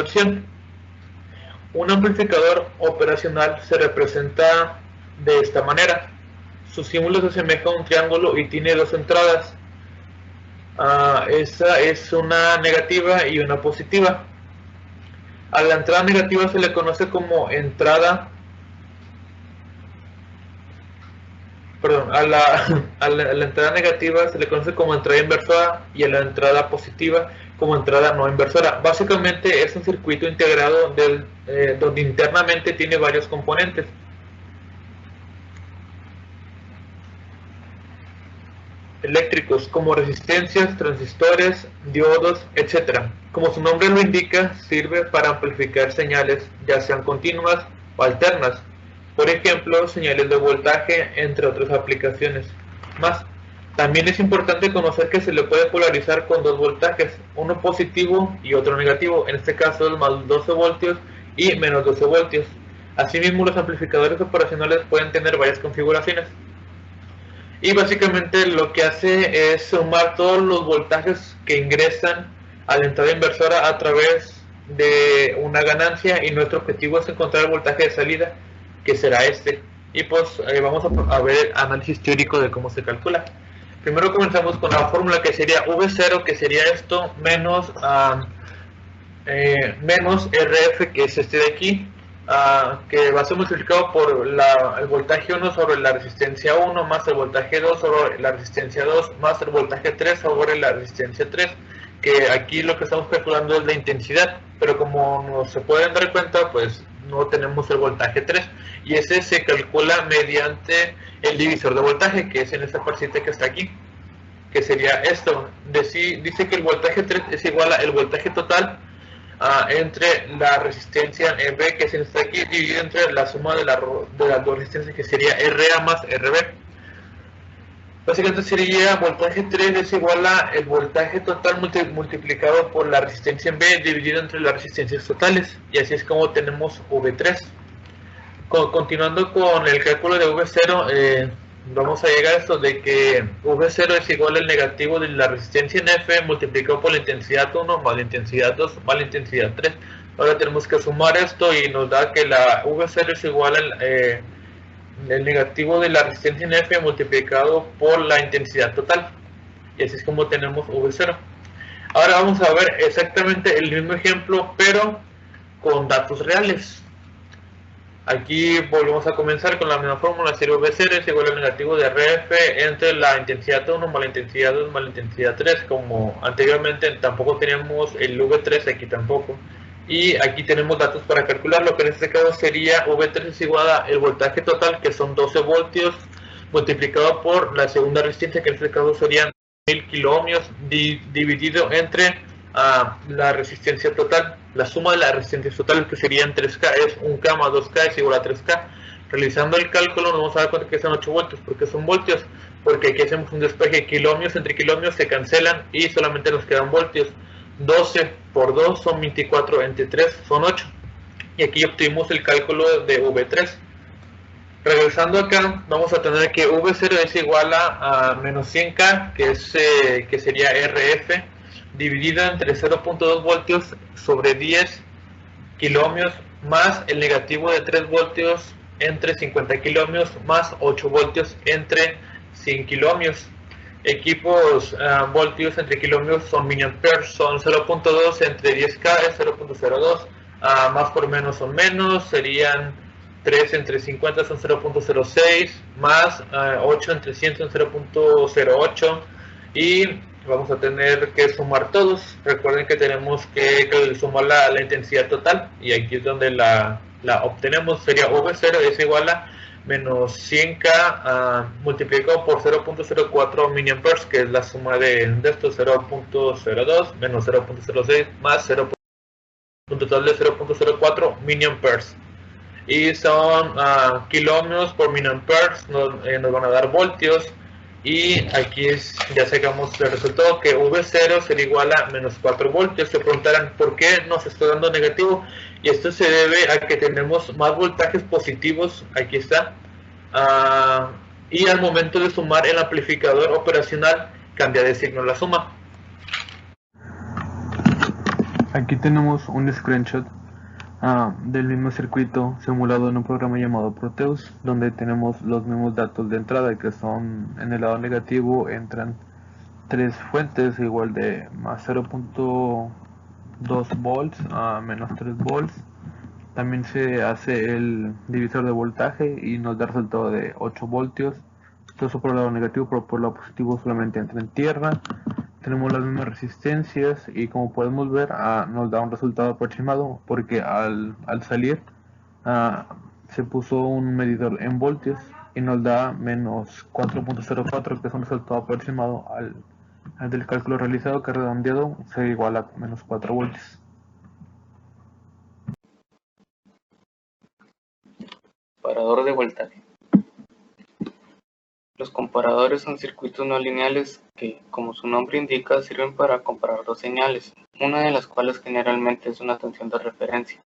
versión. Un amplificador operacional se representa de esta manera. Su símbolo se asemeja a un triángulo y tiene dos entradas. Esa es una negativa y una positiva. A la entrada negativa se le conoce como entrada, perdón, a la entrada negativa se le conoce como entrada inversora y a la entrada positiva como entrada no inversora. Básicamente es un circuito integrado donde internamente tiene varios componentes. Eléctricos como resistencias, transistores, diodos, etc. Como su nombre lo indica, sirve para amplificar señales, ya sean continuas o alternas. Por ejemplo, señales de voltaje, entre otras aplicaciones más. También es importante conocer que se le puede polarizar con dos voltajes, uno positivo y otro negativo, en este caso el más 12 voltios y menos 12 voltios. Asimismo, los amplificadores operacionales pueden tener varias configuraciones. Y básicamente lo que hace es sumar todos los voltajes que ingresan a la entrada inversora a través de una ganancia, y nuestro objetivo es encontrar el voltaje de salida, que será este. Y pues vamos a ver el análisis teórico de cómo se calcula. Primero comenzamos con la fórmula, que sería V0, que sería esto, menos RF, que es este de aquí, que va a ser multiplicado por el voltaje 1 sobre la resistencia 1, más el voltaje 2 sobre la resistencia 2, más el voltaje 3 sobre la resistencia 3, que aquí lo que estamos calculando es la intensidad, pero como no se pueden dar cuenta, pues no tenemos el voltaje 3, y ese se calcula mediante el divisor de voltaje, que es en esta partecita que está aquí, que sería esto. Dice que el voltaje 3 es igual al voltaje total entre la resistencia B, que es esta aquí, dividido entre la suma de las dos resistencias, que sería RA más RB. Básicamente sería voltaje 3 es igual a el voltaje total multiplicado por la resistencia en B dividido entre las resistencias totales, y así es como tenemos V3. Continuando con el cálculo de V0, vamos a llegar a esto de que V0 es igual al negativo de la resistencia en F multiplicado por la intensidad 1 más la intensidad 2 más la intensidad 3. Ahora tenemos que sumar esto y nos da que la V0 es igual al el negativo de la resistencia en F multiplicado por la intensidad total, y así es como tenemos V0. Ahora vamos a ver exactamente el mismo ejemplo, pero con datos reales. Aquí volvemos a comenzar con la misma fórmula. V0 es igual al negativo de RF entre la intensidad 1 más la intensidad 2 más la intensidad 3. Como anteriormente tampoco teníamos el V3, aquí tampoco. Y aquí tenemos datos para calcularlo, que en este caso sería V3 es igual a el voltaje total, que son 12 voltios, multiplicado por la segunda resistencia, que en este caso serían 1000 kiloohmios, dividido entre la resistencia total. La suma de las resistencias totales, que serían 3K, es 1K más 2K es igual a 3K. Realizando el cálculo nos vamos a dar cuenta que son 8 voltios. ¿Por qué son voltios? Porque aquí hacemos un despeje, kiloohmios entre kiloohmios se cancelan y solamente nos quedan voltios. 12 por 2 son 24, entre 3 son 8. Y aquí obtuvimos el cálculo de V3. Regresando acá, vamos a tener que V0 es igual a menos 100K, que sería RF, dividido entre 0.2 voltios sobre 10 kiloohmios, más el negativo de 3 voltios entre 50 kiloohmios, más 8 voltios entre 100 kiloohmios. Equipos voltios entre kiloohmios son milliamperes, son 0.2 entre 10K es 0.02, más por menos son menos, serían 3 entre 50 son 0.06, más 8 entre 100 son 0.08, y vamos a tener que sumar todos. Recuerden que tenemos que sumar la intensidad total, y aquí es donde la obtenemos. Sería V0 es igual a menos 100K multiplicado por 0.04 milliamperes, que es la suma de estos, 0.02 menos 0.06 más 0. Un total de 0.04 milliamperes, y son kiloohmios por milliamperes, nos van a dar voltios, y aquí ya sacamos el resultado, que V0 será igual a menos 4 voltios. Se preguntarán por qué nos está dando negativo, y esto se debe a que tenemos más voltajes positivos, aquí está, y al momento de sumar el amplificador operacional cambia de signo la suma. Aquí tenemos un screenshot del mismo circuito simulado en un programa llamado Proteus, donde tenemos los mismos datos de entrada, que son en el lado negativo entran tres fuentes igual de más 0.2 volts a menos 3 volts. También se hace el divisor de voltaje y nos da resultado de 8 voltios. Eso por el lado negativo, pero por el lado positivo solamente entra en tierra. Tenemos las mismas resistencias y como podemos ver nos da un resultado aproximado porque al salir ah, se puso un medidor en voltios y nos da menos 4.04, que es un resultado aproximado al del cálculo realizado, que redondeado se iguala a menos 4 voltios. Comparador de voltaje. Los comparadores son circuitos no lineales que, como su nombre indica, sirven para comparar dos señales, una de las cuales generalmente es una tensión de referencia,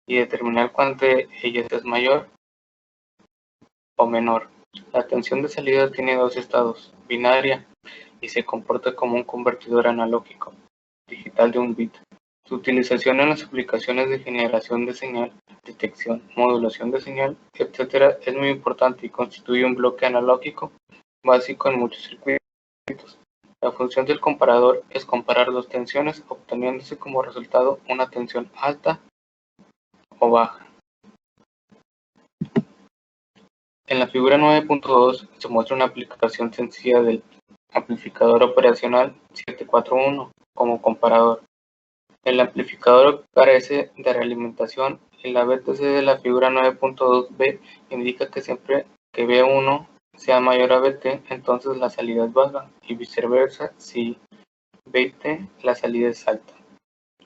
y determinar cuál de ellas es mayor o menor. La tensión de salida tiene dos estados, binaria, y se comporta como un convertidor analógico, digital de un bit. Su utilización en las aplicaciones de generación de señal, detección, modulación de señal, etc. es muy importante y constituye un bloque analógico básico en muchos circuitos. La función del comparador es comparar dos tensiones, obteniéndose como resultado una tensión alta o baja. En la figura 9.2 se muestra una aplicación sencilla del amplificador operacional 741 como comparador. El amplificador carece de realimentación y la VTC de la figura 9.2b indica que siempre que V1 sea mayor a Vt, entonces la salida es baja, y viceversa si Vt la salida es alta.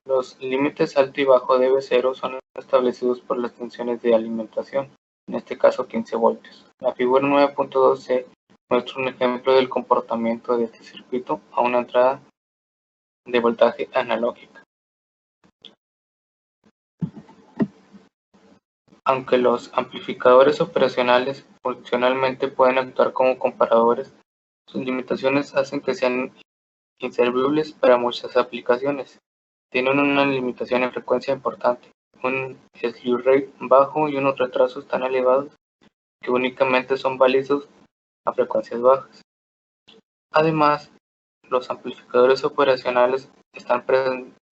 Los límites alto y bajo de V0 son establecidos por las tensiones de alimentación, en este caso 15 voltios. La figura 9.2c muestra un ejemplo del comportamiento de este circuito a una entrada de voltaje analógica. Aunque los amplificadores operacionales funcionalmente pueden actuar como comparadores, sus limitaciones hacen que sean inservibles para muchas aplicaciones. Tienen una limitación en frecuencia importante, un slew rate bajo y unos retrasos tan elevados que únicamente son válidos a frecuencias bajas. Además, los amplificadores operacionales están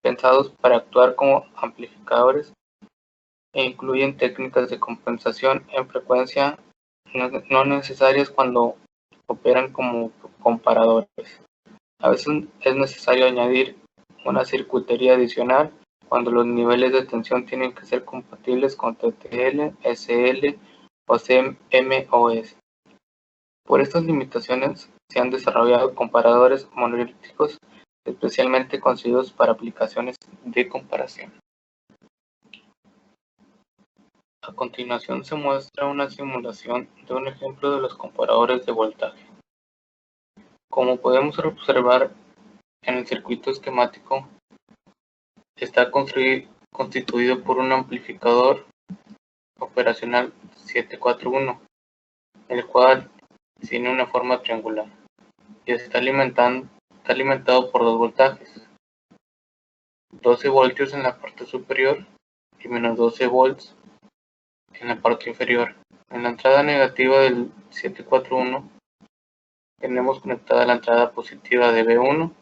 pensados para actuar como amplificadores e incluyen técnicas de compensación en frecuencia no necesarias cuando operan como comparadores. A veces es necesario añadir una circuitería adicional cuando los niveles de tensión tienen que ser compatibles con TTL, SL o CMOS. Por estas limitaciones se han desarrollado comparadores monolíticos especialmente concebidos para aplicaciones de comparación. A continuación se muestra una simulación de un ejemplo de los comparadores de voltaje. Como podemos observar en el circuito esquemático, está constituido por un amplificador operacional 741, el cual tiene una forma triangular y está alimentado por dos voltajes, 12 voltios en la parte superior y menos 12 volts en la parte inferior. En la entrada negativa del 741 tenemos conectada la entrada positiva de V1,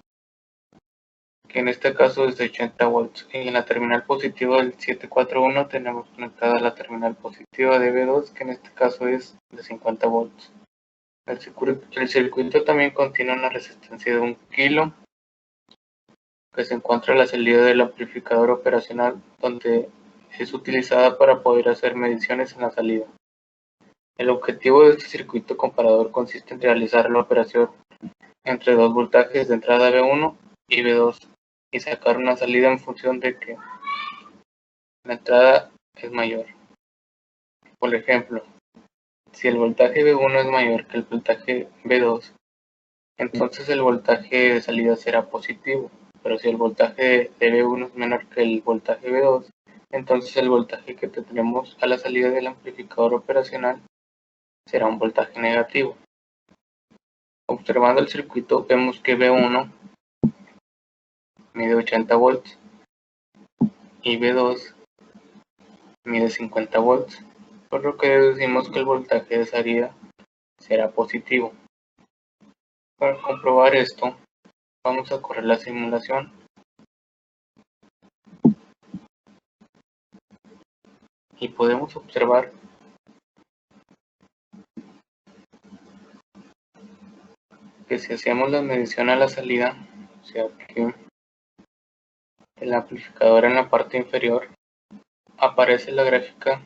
que en este caso es de 80 volts, y en la terminal positiva del 741 tenemos conectada la terminal positiva de V2, que en este caso es de 50 volts. El circuito también contiene una resistencia de 1 kilo que se encuentra a la salida del amplificador operacional, donde es utilizada para poder hacer mediciones en la salida. El objetivo de este circuito comparador consiste en realizar la operación entre dos voltajes de entrada V1 y V2 y sacar una salida en función de que la entrada es mayor. Por ejemplo, si el voltaje V1 es mayor que el voltaje V2, entonces el voltaje de salida será positivo, pero si el voltaje de V1 es menor que el voltaje V2, entonces el voltaje que tenemos a la salida del amplificador operacional será un voltaje negativo. Observando el circuito vemos que V1 mide 80 volts y B2 mide 50 volts, por lo que deducimos que el voltaje de salida será positivo. Para comprobar esto, vamos a correr la simulación. Y podemos observar que si hacemos la medición a la salida, o sea que el amplificador en la parte inferior, aparece la gráfica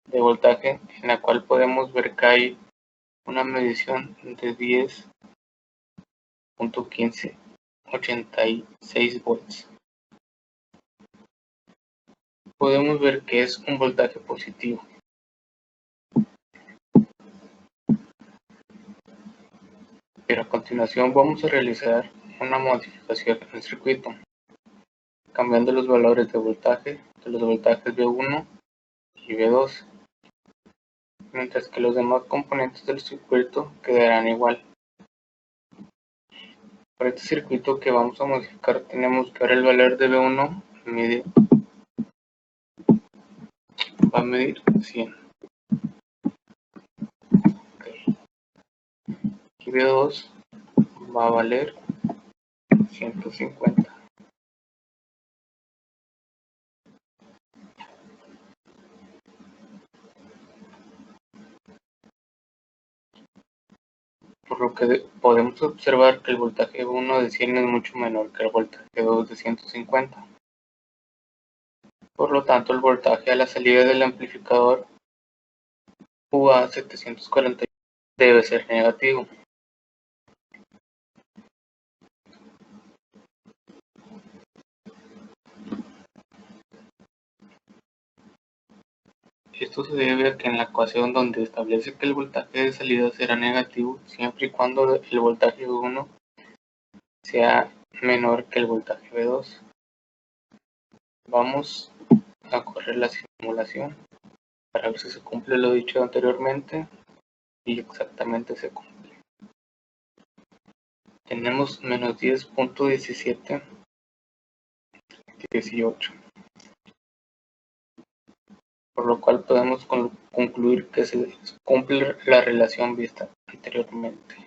de voltaje en la cual podemos ver que hay una medición de 10.1586 volts. Podemos ver que es un voltaje positivo. Pero a continuación vamos a realizar una modificación en el circuito, cambiando los valores de voltaje de los voltajes B1 y B2, mientras que los demás componentes del circuito quedarán igual. Para este circuito que vamos a modificar tenemos que ahora el valor de B1 va a medir 100. Okay. Y B2 va a valer 150. Por lo que podemos observar que el voltaje 1 de 100 es mucho menor que el voltaje 2 de 150. Por lo tanto, el voltaje a la salida del amplificador UA740 debe ser negativo. Esto se debe a que en la ecuación donde establece que el voltaje de salida será negativo siempre y cuando el voltaje V1 sea menor que el voltaje V2. Vamos a correr la simulación para ver si se cumple lo dicho anteriormente, y exactamente se cumple. Tenemos menos 10.1718, por lo cual podemos concluir que se cumple la relación vista anteriormente.